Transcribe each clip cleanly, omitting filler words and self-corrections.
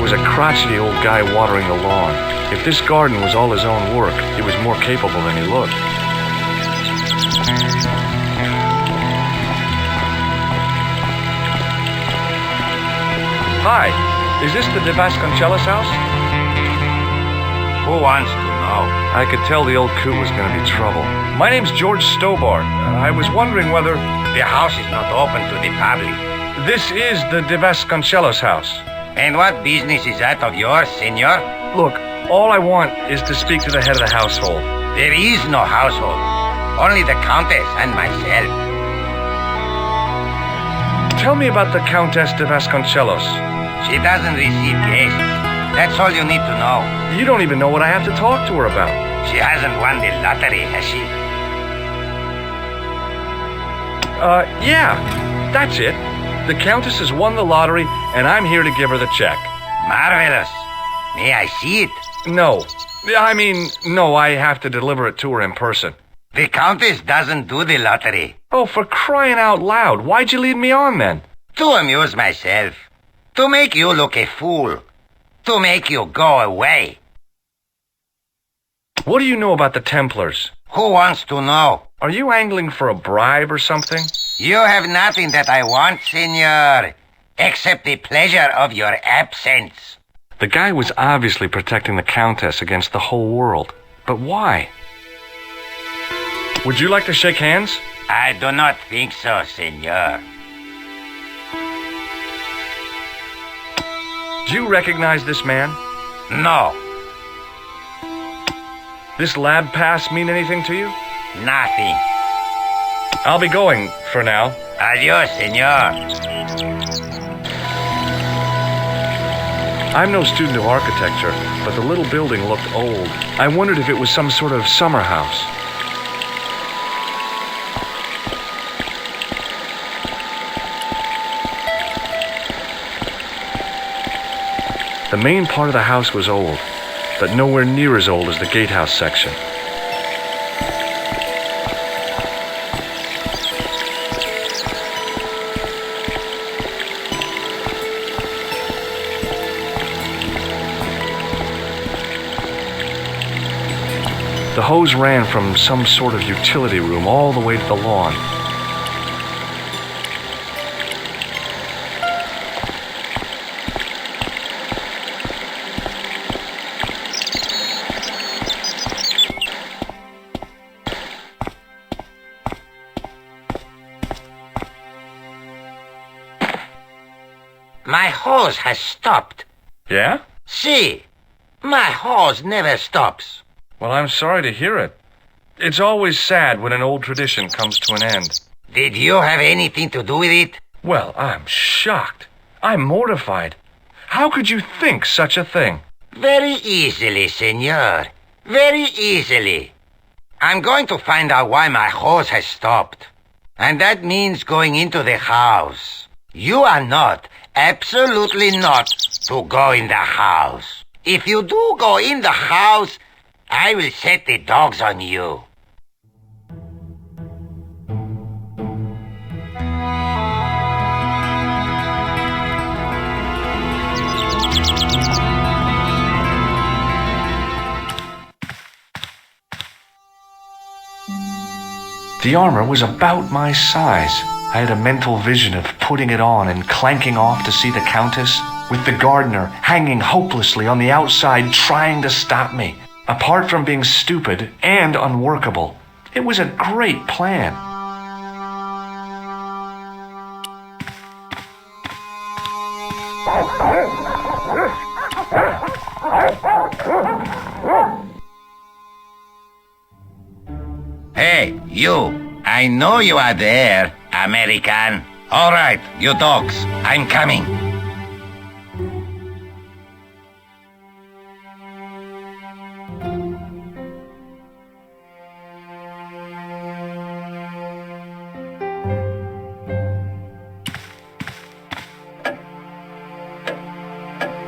was a crotchety old guy watering the lawn. If this garden was all his own work, he was more capable than he looked. Hi, is this the De Vasconcellos house? Who wants to know? I could tell the old coot was going to be trouble. My name's George Stobart. I was wondering whether... The house is not open to the public. This is the De Vasconcellos house. And what business is that of yours, senor? Look, all I want is to speak to the head of the household. There is no household. Only the Countess and myself. Tell me about the Countess de Vasconcellos. She doesn't receive guests. That's all you need to know. You don't even know what I have to talk to her about. She hasn't won the lottery, has she? Yeah, that's it. The Countess has won the lottery, and I'm here to give her the check. Marvelous. May I see it? No, I have to deliver it to her in person. The Countess doesn't do the lottery. Oh, for crying out loud, why'd you lead me on then? To amuse myself. To make you look a fool. To make you go away. What do you know about the Templars? Who wants to know? Are you angling for a bribe or something? You have nothing that I want, senor, except the pleasure of your absence. The guy was obviously protecting the Countess against the whole world. But why? Would you like to shake hands? I do not think so, senor. Do you recognize this man? No. This lab pass mean anything to you? Nothing. I'll be going for now. Adios, senor. I'm no student of architecture, but the little building looked old. I wondered if it was some sort of summer house. The main part of the house was old, but nowhere near as old as the gatehouse section. The hose ran from some sort of utility room all the way to the lawn. My hose has stopped. Yeah? See, my hose never stops. Well, I'm sorry to hear it. It's always sad when an old tradition comes to an end. Did you have anything to do with it? Well, I'm shocked. I'm mortified. How could you think such a thing? Very easily, senor. Very easily. I'm going to find out why my hose has stopped. And that means going into the house. You are not, absolutely not, to go in the house. If you do go in the house, I will set the dogs on you. The armor was about my size. I had a mental vision of putting it on and clanking off to see the Countess, with the gardener hanging hopelessly on the outside trying to stop me. Apart from being stupid and unworkable, it was a great plan. Hey, you. I know you are there, American. All right, you dogs. I'm coming.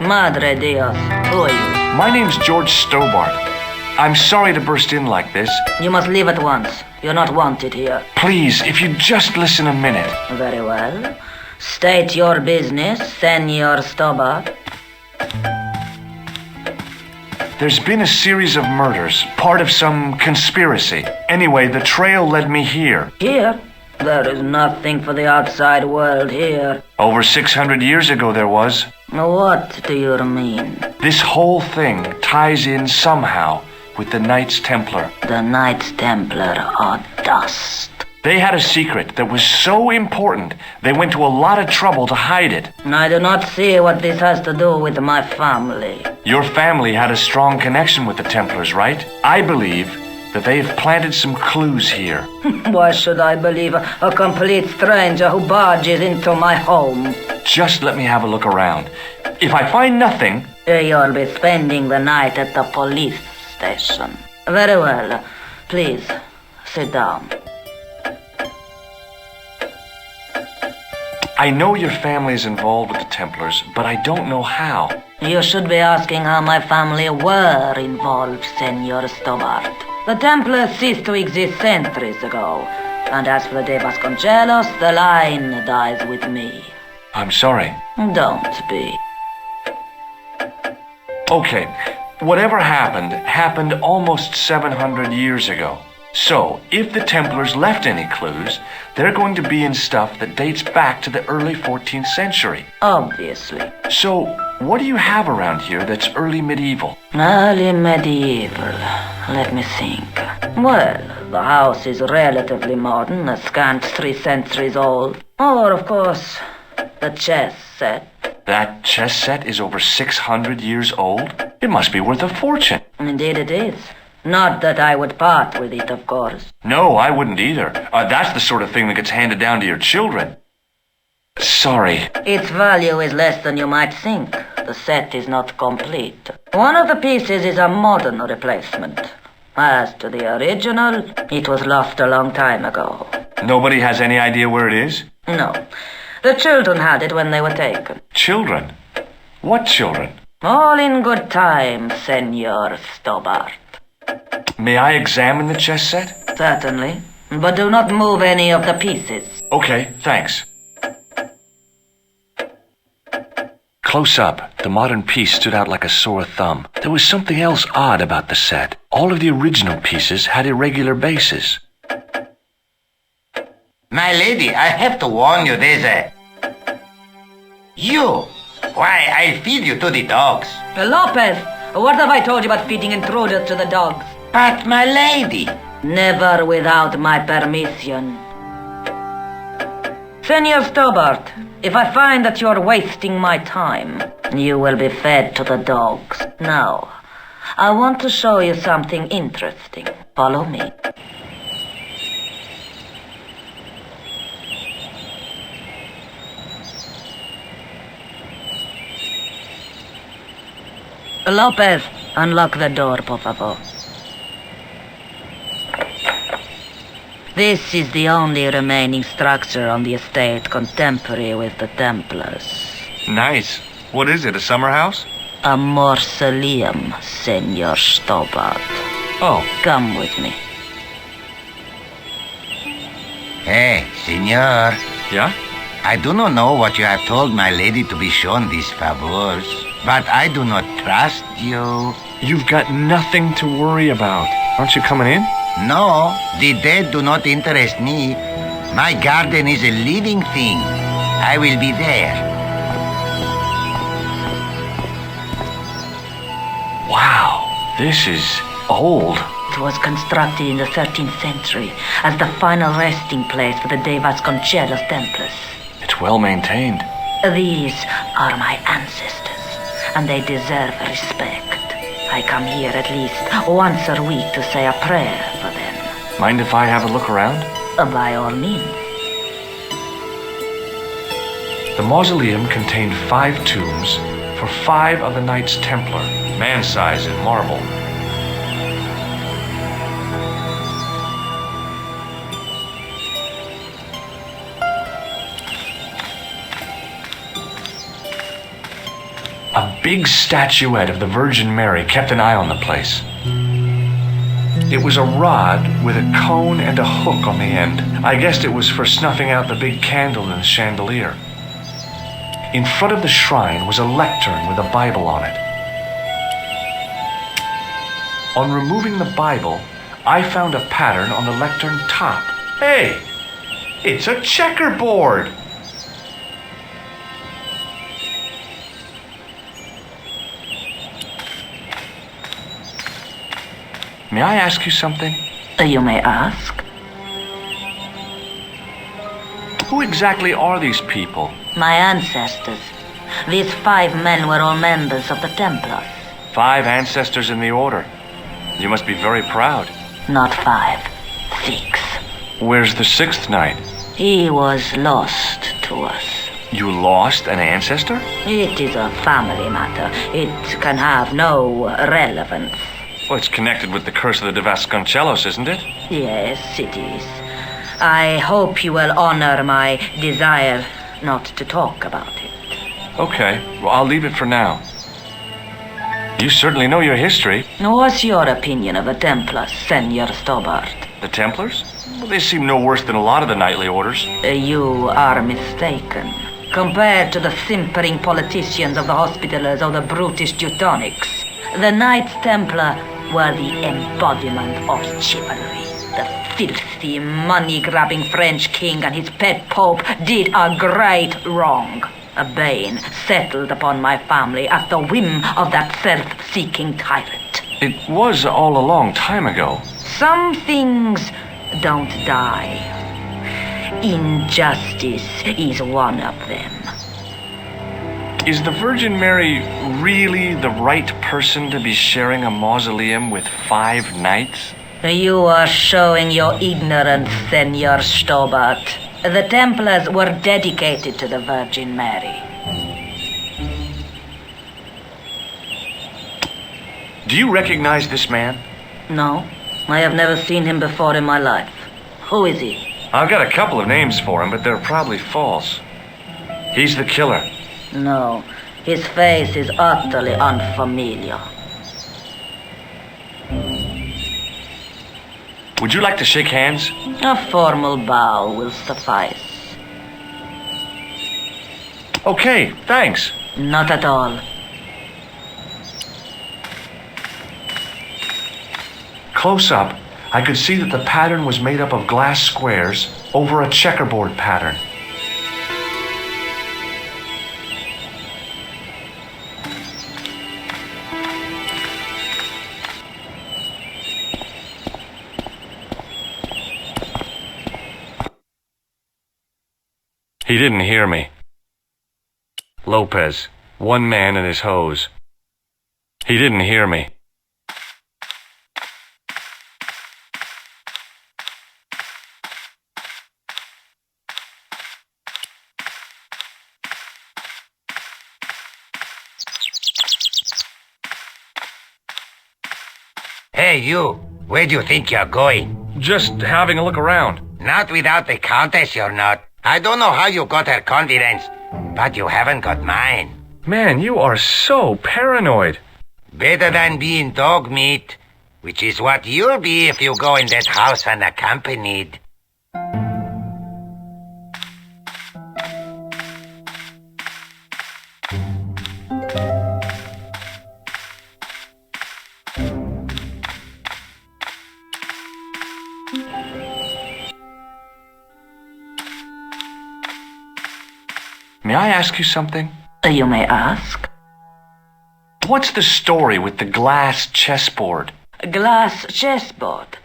Madre Dios, who are you? My name's George Stobart. I'm sorry to burst in like this. You must leave at once. You're not wanted here. Please, if you'd just listen a minute. Very well. State your business, Senor Stobart. There's been a series of murders, part of some conspiracy. Anyway, the trail led me here. Here? There is nothing for the outside world here. Over 600 years ago there was. What do you mean? This whole thing ties in somehow with the Knights Templar. The Knights Templar are dust. They had a secret that was so important, they went to a lot of trouble to hide it. I do not see what this has to do with my family. Your family had a strong connection with the Templars, right? I believe that they have planted some clues here. Why should I believe a complete stranger who barges into my home? Just let me have a look around. If I find nothing... You'll be spending the night at the police station. Very well. Please, sit down. I know your family is involved with the Templars, but I don't know how. You should be asking how my family were involved, Senor Stobart. The Templars ceased to exist centuries ago. And as for the De Vasconcelos, the line dies with me. I'm sorry. Don't be. Okay, whatever happened almost 700 years ago. So, if the Templars left any clues, they're going to be in stuff that dates back to the early 14th century. Obviously. So, what do you have around here that's early medieval? Early medieval. Let me think. Well, the house is relatively modern, a scant 3 centuries old. Or, of course, the chess set. That chess set is over 600 years old? It must be worth a fortune. Indeed it is. Not that I would part with it, of course. No, I wouldn't either. That's the sort of thing that gets handed down to your children. Sorry. Its value is less than you might think. The set is not complete. One of the pieces is a modern replacement. As to the original, it was lost a long time ago. Nobody has any idea where it is? No. The children had it when they were taken. Children? What children? All in good time, Senor Stobart. May I examine the chess set? Certainly. But do not move any of the pieces. Okay, thanks. Close up, the modern piece stood out like a sore thumb. There was something else odd about the set. All of the original pieces had irregular bases. My lady, I have to warn you, there's a... You! Why, I'll feed you to the dogs. Lopez, what have I told you about feeding intruders to the dogs? But, my lady... Never without my permission. Senor Stobart, if I find that you're wasting my time, you will be fed to the dogs. Now, I want to show you something interesting. Follow me. Lopez, unlock the door, por favor. This is the only remaining structure on the estate contemporary with the Templars. Nice. What is it, a summer house? A mausoleum, Senor Stobart. Oh. Come with me. Hey, senor. Yeah? I do not know what you have told my lady to be shown these favors, but I do not trust you. You've got nothing to worry about. Aren't you coming in? No, the dead do not interest me. My garden is a living thing. I will be there. Wow, this is old. It was constructed in the 13th century as the final resting place for the De Vasconcelos Templars. It's well maintained. These are my ancestors, and they deserve respect. I come here at least once a week to say a prayer for them. Mind if I have a look around? By all means. The mausoleum contained 5 tombs for 5 of the Knights Templar, man-size in marble. A big statuette of the Virgin Mary kept an eye on the place. It was a rod with a cone and a hook on the end. I guessed it was for snuffing out the big candle in the chandelier. In front of the shrine was a lectern with a Bible on it. On removing the Bible, I found a pattern on the lectern top. Hey! It's a checkerboard! May I ask you something? You may ask. Who exactly are these people? My ancestors. These 5 men were all members of the Templars. 5 ancestors in the order. You must be very proud. Not 5, 6. Where's the 6th knight? He was lost to us. You lost an ancestor? It is a family matter. It can have no relevance. Well, it's connected with the curse of the Vasconcelos, isn't it? Yes, it is. I hope you will honor my desire not to talk about it. Okay, well, I'll leave it for now. You certainly know your history. What's your opinion of the Templars, Senor Stobart? The Templars? Well, they seem no worse than a lot of the knightly orders. You are mistaken. Compared to the simpering politicians of the Hospitallers or the brutish Teutonics, the Knights Templar were the embodiment of chivalry. The filthy, money-grabbing French king and his pet pope did a great wrong. A bane settled upon my family at the whim of that self-seeking tyrant. It was all a long time ago. Some things don't die. Injustice is one of them. Is the Virgin Mary really the right person to be sharing a mausoleum with 5 knights? You are showing your ignorance, Senor Stobart. The Templars were dedicated to the Virgin Mary. Do you recognize this man? No, I have never seen him before in my life. Who is he? I've got a couple of names for him, but they're probably false. He's the killer. No, his face is utterly unfamiliar. Would you like to shake hands? A formal bow will suffice. Okay, thanks. Not at all. Close up, I could see that the pattern was made up of glass squares over a checkerboard pattern. He didn't hear me. Lopez, 1 man and his hose. He didn't hear me. Hey, you. Where do you think you're going? Just having a look around. Not without the Countess, you're not. I don't know how you got her confidence, but you haven't got mine. Man, you are so paranoid. Better than being dog meat, which is what you'll be if you go in that house unaccompanied. May I ask you something? You may ask. What's the story with the glass chessboard? Glass chessboard.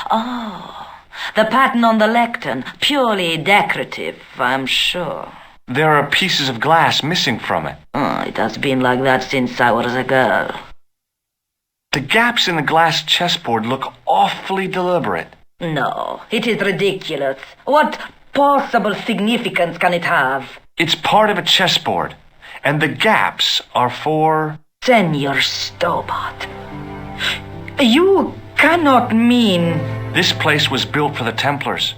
Oh, the pattern on the lectern. Purely decorative, I'm sure. There are pieces of glass missing from it. Oh, it has been like that since I was a girl. The gaps in the glass chessboard look awfully deliberate. No, it is ridiculous. What possible significance can it have? It's part of a chessboard, and the gaps are for... Senor Stobart, you cannot mean... This place was built for the Templars.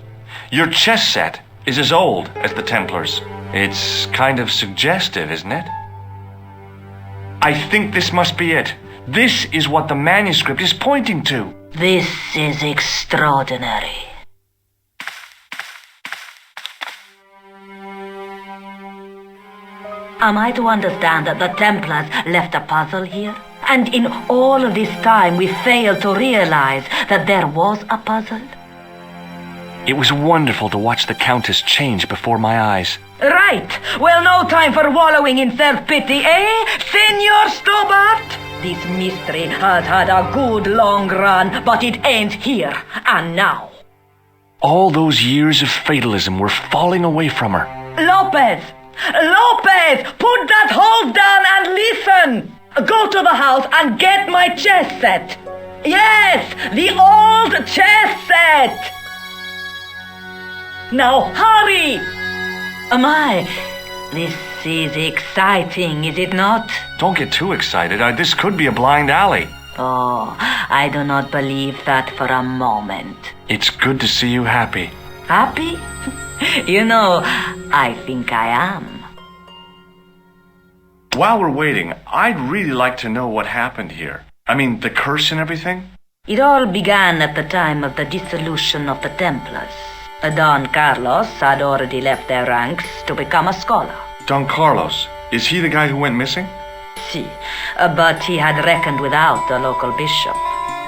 Your chess set is as old as the Templars. It's kind of suggestive, isn't it? I think this must be it. This is what the manuscript is pointing to. This is extraordinary. Am I to understand that the Templars left a puzzle here? And in all of this time we failed to realize that there was a puzzle? It was wonderful to watch the Countess change before my eyes. Right. Well, no time for wallowing in self-pity, eh, Senor Stobart? This mystery has had a good long run, but it ends here and now. All those years of fatalism were falling away from her. Lopez! Lopez! Put that hose down and listen! Go to the house and get my chess set. Yes, the old chess set! Now hurry! My, this is exciting, is it not? Don't get too excited. This could be a blind alley. Oh, I do not believe that for a moment. It's good to see you happy. Happy? You know, I think I am. While we're waiting, I'd really like to know what happened here. I mean, the curse and everything? It all began at the time of the dissolution of the Templars. Don Carlos had already left their ranks to become a scholar. Don Carlos, is he the guy who went missing? Si, but he had reckoned without the local bishop.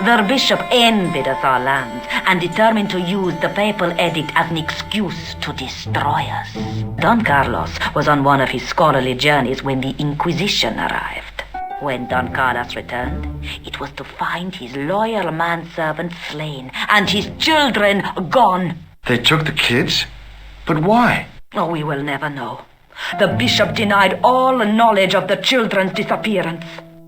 Their bishop envied us our lands and determined to use the papal edict as an excuse to destroy us. Don Carlos was on one of his scholarly journeys when the Inquisition arrived. When Don Carlos returned, it was to find his loyal manservant slain and his children gone. They took the kids? But why? Oh, we will never know. The bishop denied all knowledge of the children's disappearance.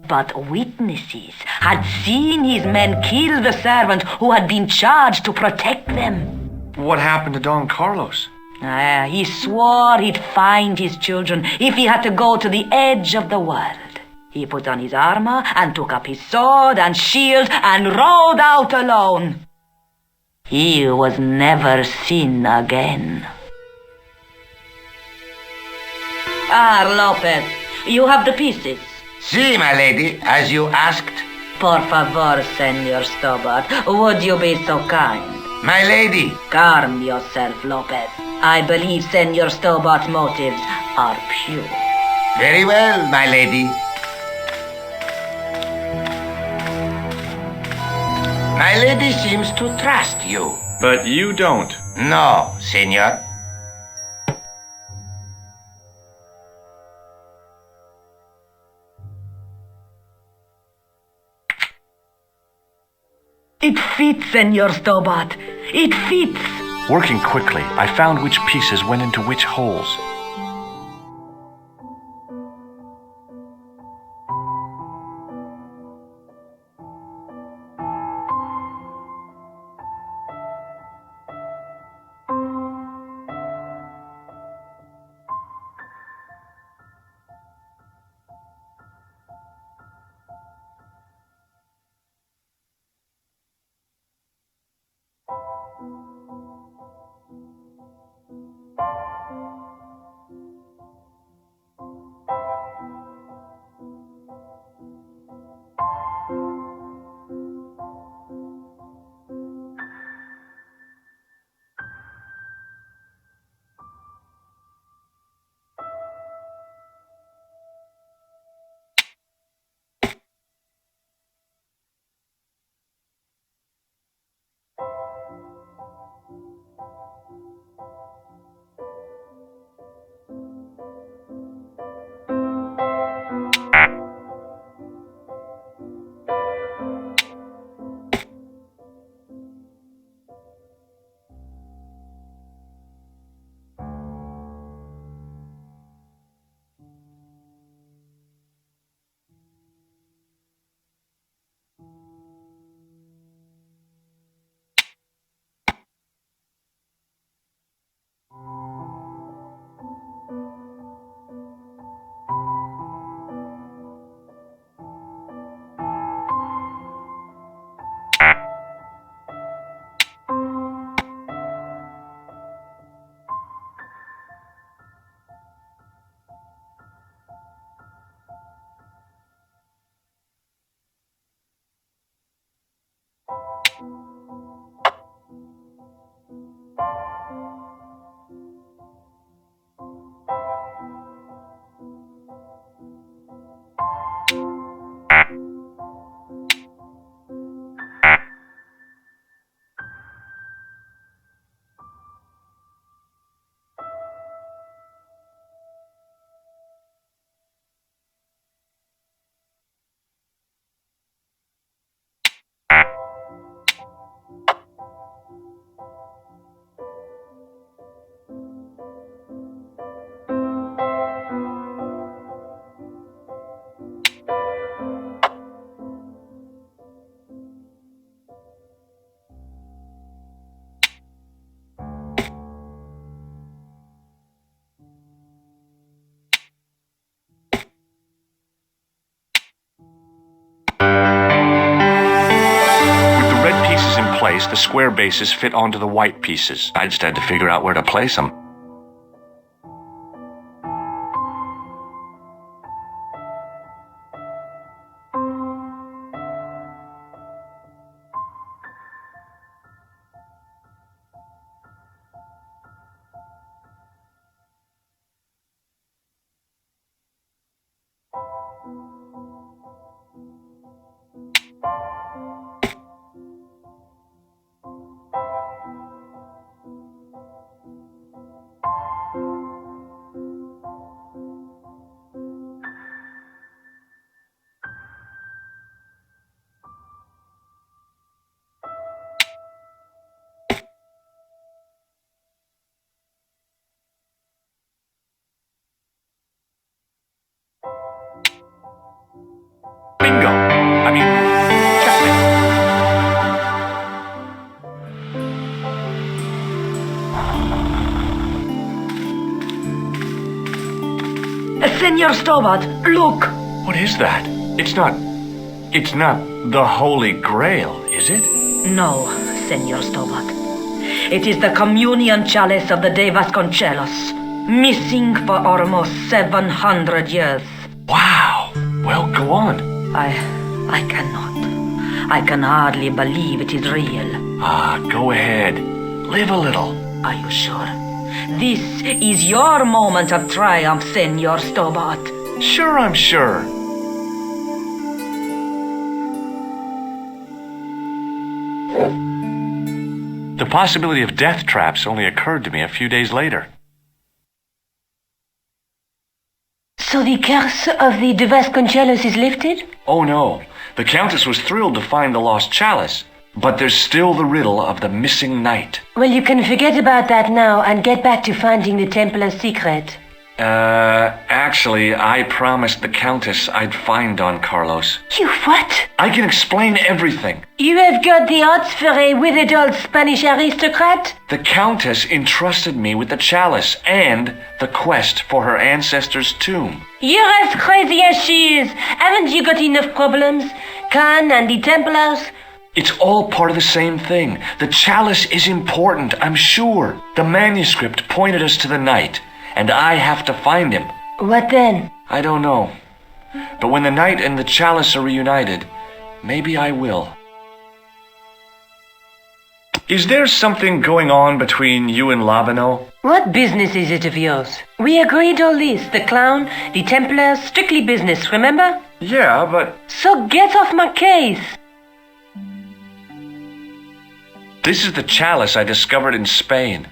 But witnesses had seen his men kill the servant who had been charged to protect them. What happened to Don Carlos? He swore he'd find his children if he had to go to the edge of the world. He put on his armor and took up his sword and shield and rode out alone. He was never seen again. Lopez, you have the pieces. Si, my lady, as you asked. Por favor, Senor Stobart, would you be so kind? My lady. Calm yourself, Lopez. I believe Senor Stobart's motives are pure. Very well, my lady. My lady seems to trust you. But you don't. No, senor. It fits, Senor Stobart. It fits. Working quickly, I found which pieces went into which holes. place, the square bases fit onto the white pieces. I just had to figure out where to place them. Bingo! I mean, checkmate. Senor Stobart, look! What is that? It's not the Holy Grail, is it? No, Senor Stobart. It is the communion chalice of the De Vasconcelos, missing for almost 700 years. Wow! Well, go on. I cannot. I can hardly believe it is real. Go ahead. Live a little. Are you sure? This is your moment of triumph, Senor Stobart. Sure, I'm sure. The possibility of death traps only occurred to me a few days later. So the curse of the De Vasconcelos is lifted? Oh no, the Countess was thrilled to find the lost chalice, but there's still the riddle of the missing knight. Well, you can forget about that now and get back to finding the Templars' secret. Actually, I promised the Countess I'd find Don Carlos. You what? I can explain everything. You have got the odds for a withered old Spanish aristocrat? The Countess entrusted me with the chalice and the quest for her ancestor's tomb. You're as crazy as she is. Haven't you got enough problems? Khan and the Templars? It's all part of the same thing. The chalice is important, I'm sure. The manuscript pointed us to the knight, and I have to find him. What then? I don't know. But when the knight and the chalice are reunited, maybe I will. Is there something going on between you and Labano? What business is it of yours? We agreed all this. The clown, the Templars, strictly business, remember? Yeah, but... So get off my case. This is the chalice I discovered in Spain.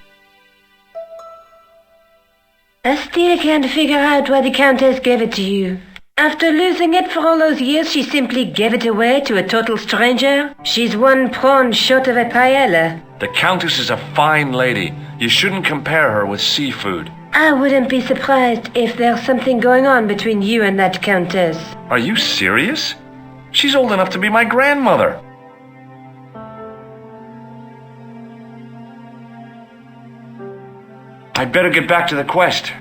I still can't figure out why the Countess gave it to you. After losing it for all those years, she simply gave it away to a total stranger? She's one prawn short of a paella. The Countess is a fine lady. You shouldn't compare her with seafood. I wouldn't be surprised if there's something going on between you and that Countess. Are you serious? She's old enough to be my grandmother. I'd better get back to the quest.